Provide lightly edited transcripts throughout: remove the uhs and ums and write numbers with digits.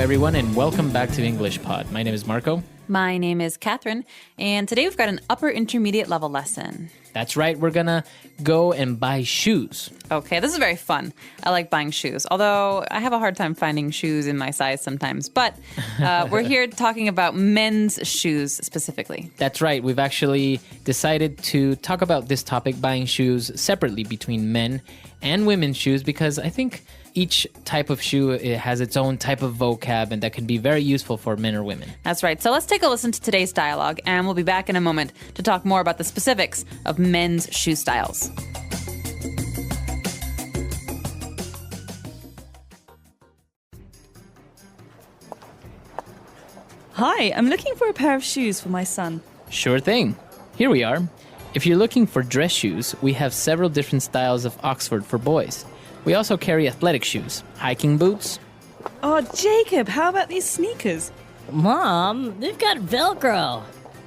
everyone, and welcome back to English Pod. My name is Marco. My name is Catherine, and today we've got an upper intermediate level lesson. That's right, we're gonna go and buy shoes. Okay, this is very fun. I like buying shoes, although I have a hard time finding shoes in my size sometimes. But we're here talking about men's shoes specifically. That's right, we've actually decided to talk about this topic, buying shoes, separately between men and women's shoes, because I think each type of shoe it has its own type of vocab, and that can be very useful for men or women. That's right. So let's take a listen to today's dialogue, and we'll be back in a moment to talk more about the specifics of men's shoe styles. Hi, I'm looking for a pair of shoes for my son. Sure thing. Here we are. If you're looking for dress shoes, we have several different styles of Oxford for boys. We also carry athletic shoes, hiking boots. Oh, Jacob, how about these sneakers? Mom, they've got Velcro.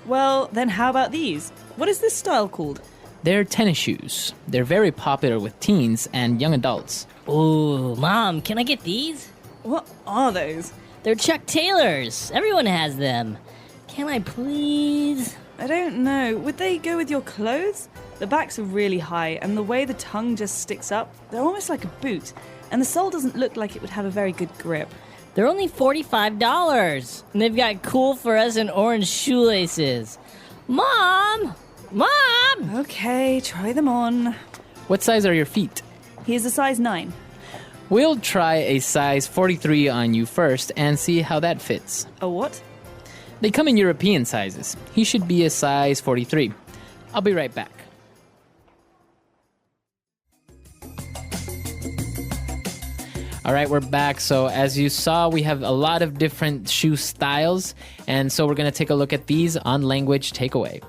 Well, then how about these? What is this style called? They're tennis shoes. They're very popular with teens and young adults. Ooh, Mom, can I get these? What are those? They're Chuck Taylors. Everyone has them. Can I please? I don't know. Would they go with your clothes? The backs are really high, and the way the tongue just sticks up, they're almost like a boot. And the sole doesn't look like it would have a very good grip. They're only $45. And they've got cool fluorescent orange shoelaces. Mom! Mom! Okay, try them on. What size are your feet? Here's a size 9. We'll try a size 43 on you first and see how that fits. A what? They come in European sizes. He should be a size 43. I'll be right back. All right, we're back. So as you saw, we have a lot of different shoe styles. And so we're going to take a look at these on Language Takeaway.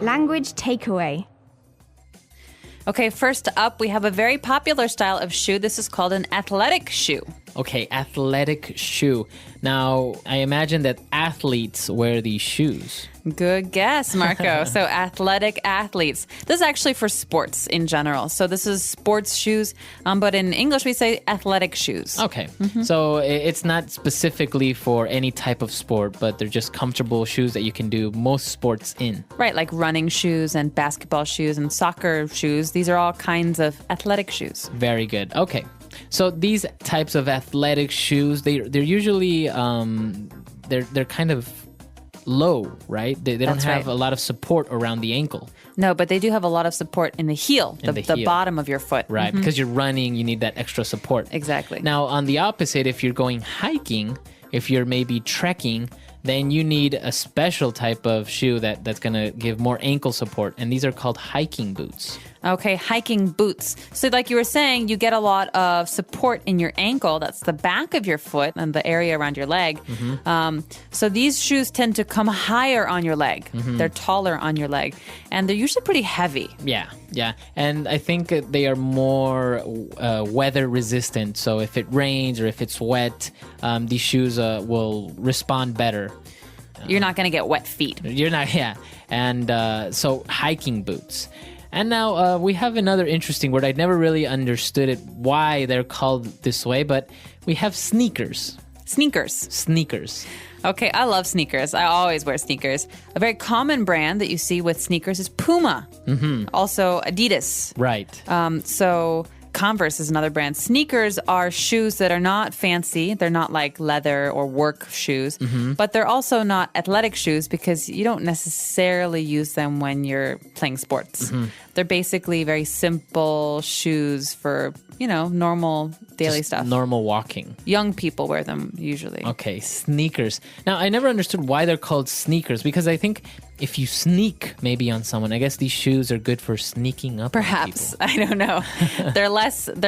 Language takeaway. Okay, first up, we have a very popular style of shoe. This is called an athletic shoe. Okay, athletic shoe. Now, I imagine that athletes wear these shoes. Good guess, Marco. So athletic athletes. This is actually for sports in general. So this is sports shoes, but in English we say athletic shoes. Okay, so it's not specifically for any type of sport, but they're just comfortable shoes that you can do most sports in. Right, like running shoes and basketball shoes and soccer shoes. These are all kinds of athletic shoes. Very good. Okay, so these types of athletic shoes, they're usually they're kind of low, right? They don't That's have right. a lot of support around the ankle. No, but they do have a lot of support in the heel, the heel. bottom of your foot. Right, because you're running, you need that extra support. Exactly. Now, on the opposite, if you're going hiking, if you're maybe trekking, then you need a special type of shoe that's going to give more ankle support, and these are called hiking boots. Okay, hiking boots. So like you were saying, you get a lot of support in your ankle. That's the back of your foot and the area around your leg. So these shoes tend to come higher on your leg. They're taller on your leg. And they're usually pretty heavy. Yeah. And I think they are more weather resistant. So if it rains or if it's wet, these shoes will respond better. You're not going to get wet feet. You're not, yeah. And so hiking boots. And now we have another interesting word. I never really understood why they're called this way, but we have sneakers. Sneakers. Okay, I love sneakers. I always wear sneakers. A very common brand that you see with sneakers is Puma. Also Adidas. Right. So Converse is another brand. Sneakers are shoes that are not fancy. They're not like leather or work shoes, but they're also not athletic shoes because you don't necessarily use them when you're playing sports. They're basically very simple shoes for, normal daily stuff. Normal walking. Young people wear them usually. Okay, sneakers. Now, I never understood why they're called sneakers because I think if you sneak maybe on someone, I guess these shoes are good for sneaking up Perhaps. on people. I don't know. They're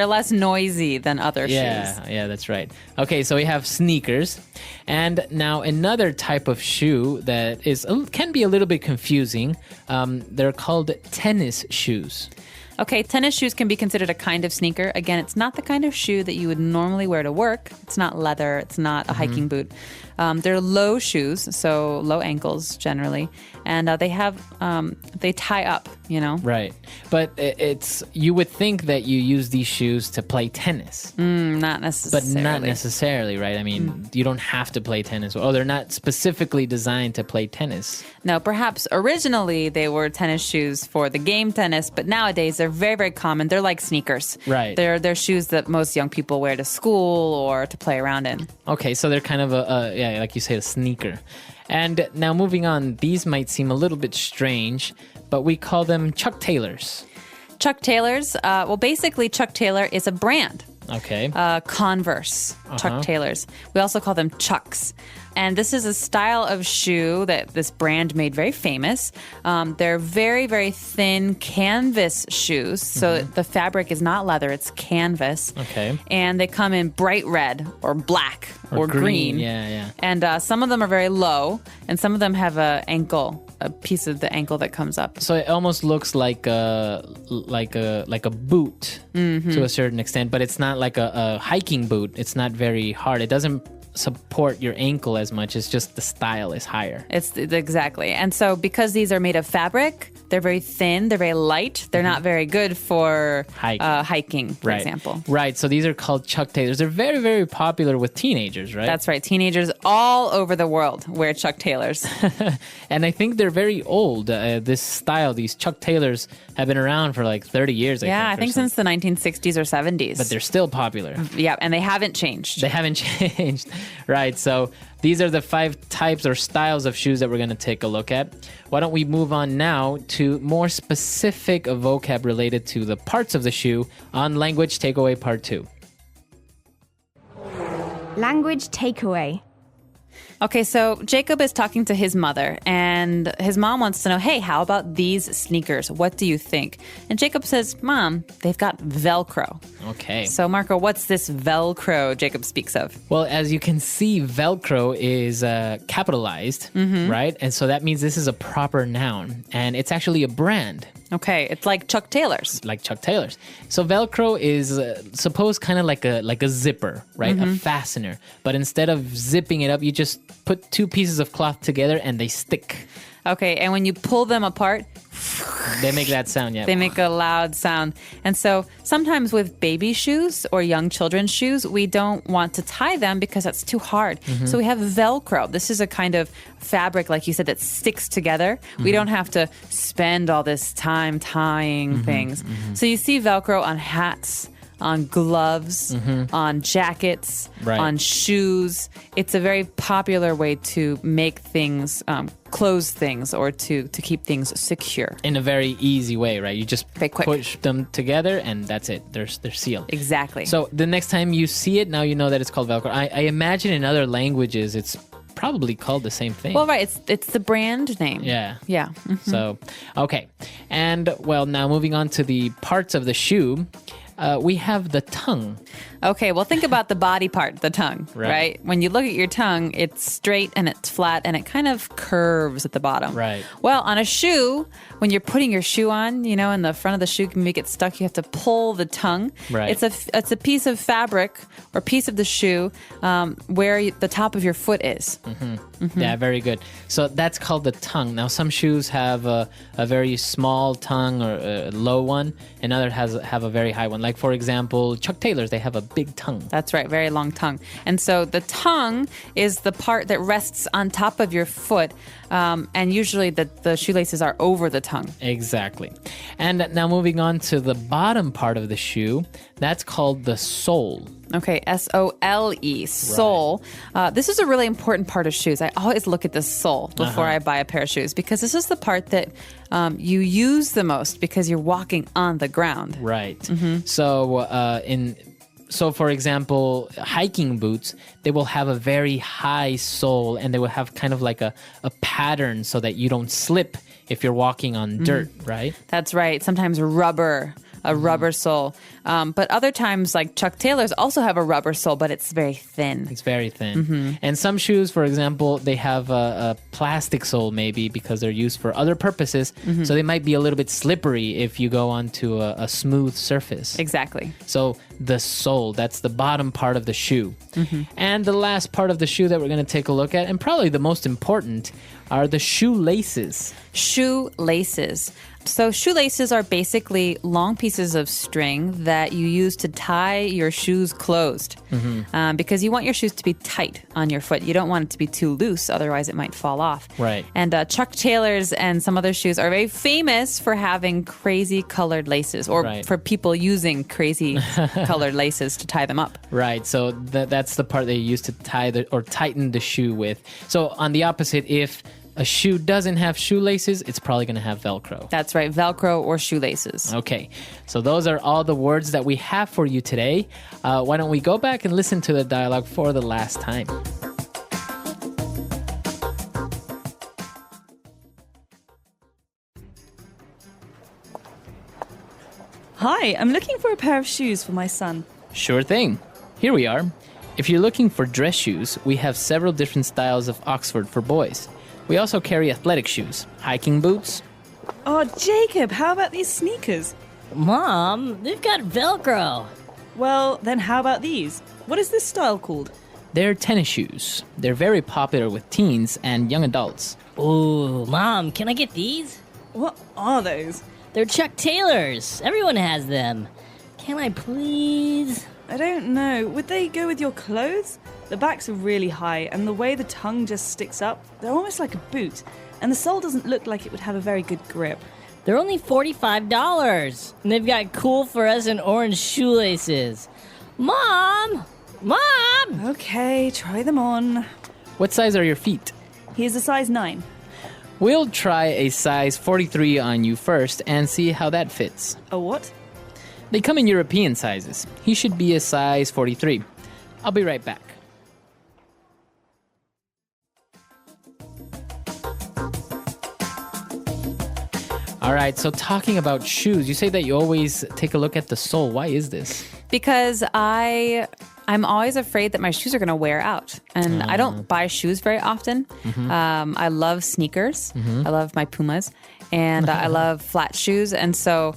less noisy than other shoes. Yeah, that's right. Okay, so we have sneakers. And now another type of shoe that can be a little bit confusing. They're called tennis shoes. Okay, tennis shoes can be considered a kind of sneaker. Again, it's not the kind of shoe that you would normally wear to work. It's not leather. It's not a hiking boot. They're low shoes, so low ankles generally, and they tie up. Right. But it's you would think that you use these shoes to play tennis. Not necessarily. But not necessarily, right? I mean, you don't have to play tennis. Oh, they're not specifically designed to play tennis. No, perhaps originally they were tennis shoes for the game tennis, but nowadays they're very, very common. They're like sneakers. Right. They're shoes that most young people wear to school or to play around in. Okay, so they're kind of like you say, a sneaker. And now moving on, these might seem a little bit strange, but we call them Chuck Taylors. Chuck Taylors, basically Chuck Taylor is a brand. Okay. Converse, Chuck Taylors. We also call them Chucks. And this is a style of shoe that this brand made very famous. They're very, very thin canvas shoes. So the fabric is not leather, it's canvas. Okay. And they come in bright red or black or green. Yeah. And some of them are very low, and some of them have a piece of the ankle that comes up. So it almost looks like a boot to a certain extent, but it's not like a hiking boot. It's not very hard. It doesn't support your ankle as much. It's just the style is higher. Exactly. And so because these are made of fabric, they're very thin, they're very light, they're not very good for hiking, for example. Right. So these are called Chuck Taylors. They're very, very popular with teenagers, right? That's right. Teenagers all over the world wear Chuck Taylors. And I think they're very old. This style, these Chuck Taylors have been around for like 30 years, I think since the 1960s or 70s. But they're still popular. Yeah, and they haven't changed. They haven't changed. Right. So these are the 5 types or styles of shoes that we're going to take a look at. Why don't we move on now to more specific vocab related to the parts of the shoe on Language Takeaway Part 2. Language takeaway. Okay, so Jacob is talking to his mother, and his mom wants to know, hey, how about these sneakers? What do you think? And Jacob says, Mom, they've got Velcro. Okay. So, Marco, what's this Velcro Jacob speaks of? Well, as you can see, Velcro is capitalized, right? And so that means this is a proper noun, and it's actually a brand. Okay, it's like Chuck Taylors. Like Chuck Taylors. So Velcro is supposed kind of like a zipper, right? A fastener. But instead of zipping it up, you just put 2 pieces of cloth together and they stick. Okay, and when you pull them apart, they make that sound, yeah. They make a loud sound. And so sometimes with baby shoes or young children's shoes, we don't want to tie them because that's too hard. So we have Velcro. This is a kind of fabric, like you said, that sticks together. We don't have to spend all this time tying things. So you see Velcro on hats, on gloves, on jackets, on shoes. It's a very popular way to make things, close things, or to keep things secure. In a very easy way, right? You just Very quick. push them together and that's it. They're sealed. Exactly. So the next time you see it, now you know that it's called Velcro. I imagine in other languages it's probably called the same thing. Well, right. It's the brand name. Yeah. Yeah. So, okay. And, well, now moving on to the parts of the shoe, we have the tongue. Okay, well, think about the body part, the tongue, right? When you look at your tongue, it's straight and it's flat and it kind of curves at the bottom. Right. Well, on a shoe, when you're putting your shoe on, and the front of the shoe can make it stuck, you have to pull the tongue. Right. It's a piece of fabric or piece of the shoe where the top of your foot is. Yeah, very good. So that's called the tongue. Now, some shoes have a very small tongue or a low one, and others have a very high one. Like, for example, Chuck Taylors, they have a big tongue. That's right, very long tongue. And so the tongue is the part that rests on top of your foot, and usually the shoelaces are over the tongue. Exactly. And now moving on to the bottom part of the shoe, that's called the sole. Okay, S-O-L-E, sole. This is a really important part of shoes. I always look at the sole before I buy a pair of shoes because this is the part that you use the most because you're walking on the ground. Right. So, for example, hiking boots, they will have a very high sole and they will have kind of like a pattern so that you don't slip if you're walking on dirt, right? That's right. Sometimes rubber a rubber sole. But other times, like Chuck Taylors also have a rubber sole, but it's very thin. It's very thin. And some shoes, for example, they have a plastic sole maybe because they're used for other purposes. So they might be a little bit slippery if you go onto a smooth surface. Exactly. So the sole, that's the bottom part of the shoe. And the last part of the shoe that we're going to take a look at, and probably the most important, are the shoelaces. Shoelaces. So shoelaces are basically long pieces of string that you use to tie your shoes closed because you want your shoes to be tight on your foot. You don't want it to be too loose, otherwise it might fall off. Right. And Chuck Taylors and some other shoes are very famous for having crazy colored laces or for people using crazy colored laces to tie them up. Right. So that's the part they use to tie or tighten the shoe with. So on the opposite, if a shoe doesn't have shoelaces, it's probably going to have Velcro. That's right, Velcro or shoelaces. Okay, so those are all the words that we have for you today. Why don't we go back and listen to the dialogue for the last time? Hi, I'm looking for a pair of shoes for my son. Sure thing. Here we are. If you're looking for dress shoes, we have several different styles of Oxford for boys. We also carry athletic shoes, hiking boots. Oh, Jacob, how about these sneakers? Mom, they've got Velcro. Well, then how about these? What is this style called? They're tennis shoes. They're very popular with teens and young adults. Ooh, Mom, can I get these? What are those? They're Chuck Taylors. Everyone has them. Can I please? I don't know. Would they go with your clothes? The backs are really high, and the way the tongue just sticks up, they're almost like a boot. And the sole doesn't look like it would have a very good grip. They're only $45. And they've got cool fluorescent orange shoelaces. Mom! Mom! Okay, try them on. What size are your feet? Here's a size 9. We'll try a size 43 on you first and see how that fits. A what? They come in European sizes. He should be a size 43. I'll be right back. All right, so talking about shoes, you say that you always take a look at the sole. Why is this? Because I'm always afraid that my shoes are going to wear out. And I don't buy shoes very often. I love sneakers. I love my Pumas. And I love flat shoes. And so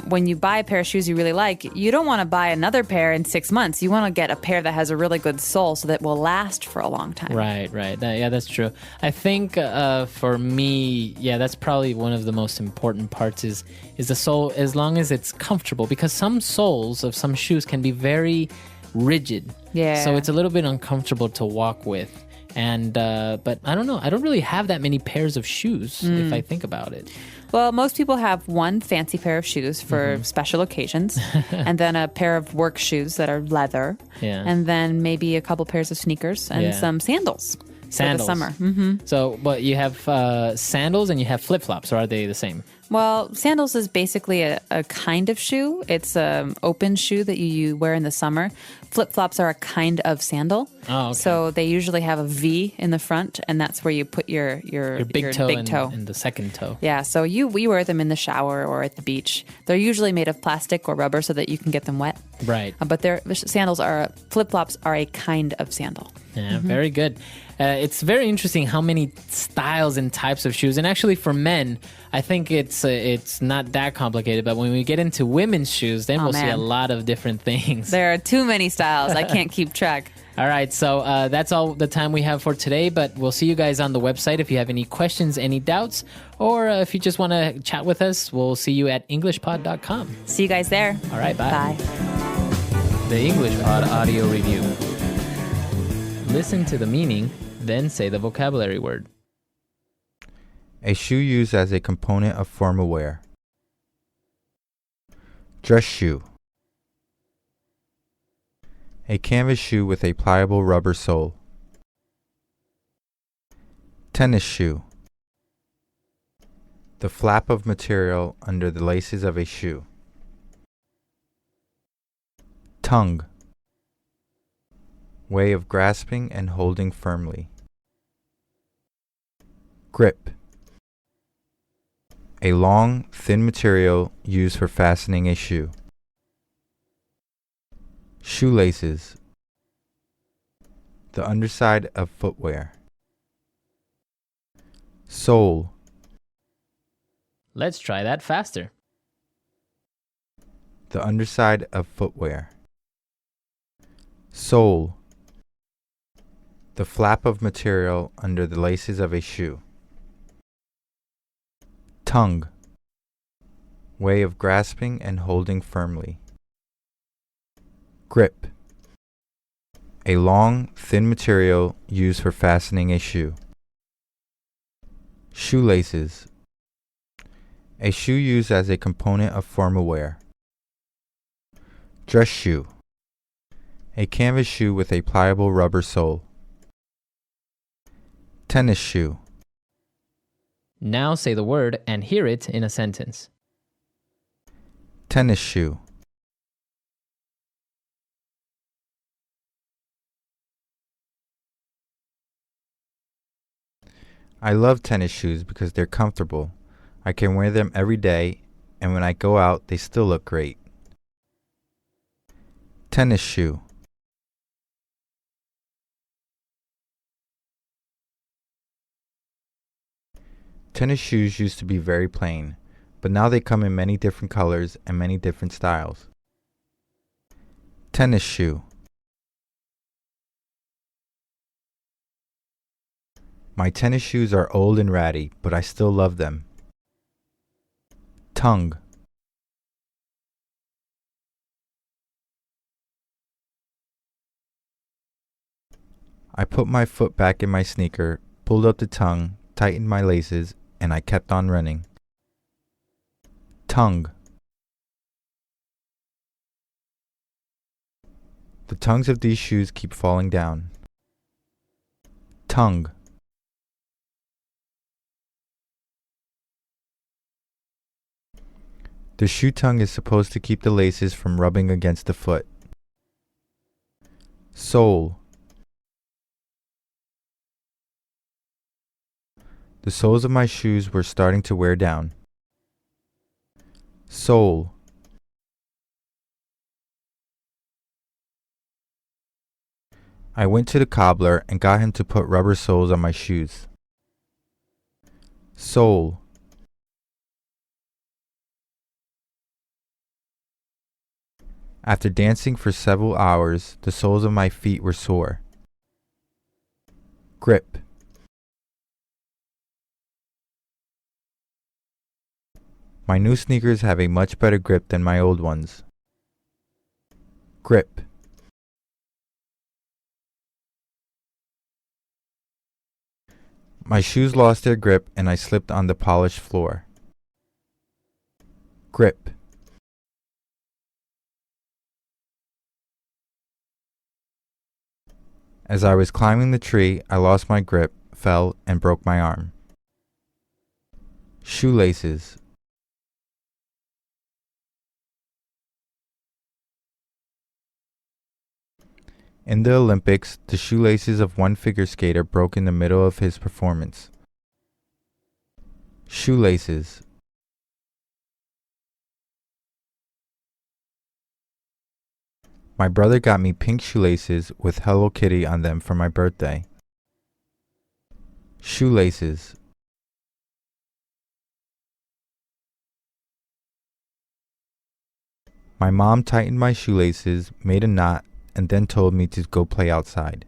when you buy a pair of shoes you really like, you don't want to buy another pair in 6 months. You want to get a pair that has a really good sole so that will last for a long time. Right. Yeah, that's true. I think for me, that's probably one of the most important parts is the sole, as long as it's comfortable. Because some soles of some shoes can be very rigid. Yeah. So it's a little bit uncomfortable to walk with. And but I don't know. I don't really have that many pairs of shoes if I think about it. Well, most people have one fancy pair of shoes for special occasions, and then a pair of work shoes that are leather, and then maybe a couple pairs of sneakers and some sandals. Sandals. For the summer. So, but you have sandals and you have flip-flops, or are they the same? Well, sandals is basically a kind of shoe. It's an open shoe that you wear in the summer. Flip-flops are a kind of sandal. Oh, okay. So they usually have a V in the front, and that's where you put your big toe big toe. And the second toe. Yeah, so we wear them in the shower or at the beach. They're usually made of plastic or rubber so that you can get them wet. Right. But flip-flops are a kind of sandal. Yeah, very good. It's very interesting how many styles and types of shoes. And actually for men, I think it's not that complicated. But when we get into women's shoes, then we'll see a lot of different things. There are too many styles. I can't keep track. All right, so that's all the time we have for today, but we'll see you guys on the website if you have any questions, any doubts, or if you just want to chat with us, we'll see you at englishpod.com. See you guys there. All right, bye. Bye. The English Pod Audio Review. Listen to the meaning, then say the vocabulary word. A shoe used as a component of formal wear. Dress shoe. A canvas shoe with a pliable rubber sole. Tennis shoe. The flap of material under the laces of a shoe. Tongue. Way of grasping and holding firmly. Grip. A long, thin material used for fastening a shoe. Shoelaces. The underside of footwear. Sole. Let's try that faster. The underside of footwear. Sole. The flap of material under the laces of a shoe. Tongue. Way of grasping and holding firmly. Grip. A long, thin material used for fastening a shoe. Shoelaces. A shoe used as a component of formal wear. Dress shoe. A canvas shoe with a pliable rubber sole. Tennis shoe. Now say the word and hear it in a sentence. Tennis shoe. I love tennis shoes because they're comfortable. I can wear them every day, and when I go out, they still look great. Tennis shoe. Tennis shoes used to be very plain, but now they come in many different colors and many different styles. Tennis shoe. My tennis shoes are old and ratty, but I still love them. Tongue. I put my foot back in my sneaker, pulled up the tongue, tightened my laces, and I kept on running. Tongue. The tongues of these shoes keep falling down. Tongue. The shoe tongue is supposed to keep the laces from rubbing against the foot. Sole. The soles of my shoes were starting to wear down. Sole. I went to the cobbler and got him to put rubber soles on my shoes. Sole. After dancing for several hours, the soles of my feet were sore. Grip. My new sneakers have a much better grip than my old ones. Grip. My shoes lost their grip and I slipped on the polished floor. Grip. As I was climbing the tree, I lost my grip, fell, and broke my arm. Shoelaces. In the Olympics, the shoelaces of one figure skater broke in the middle of his performance. Shoelaces. My brother got me pink shoelaces with Hello Kitty on them for my birthday. Shoelaces. My mom tightened my shoelaces, made a knot, and then told me to go play outside.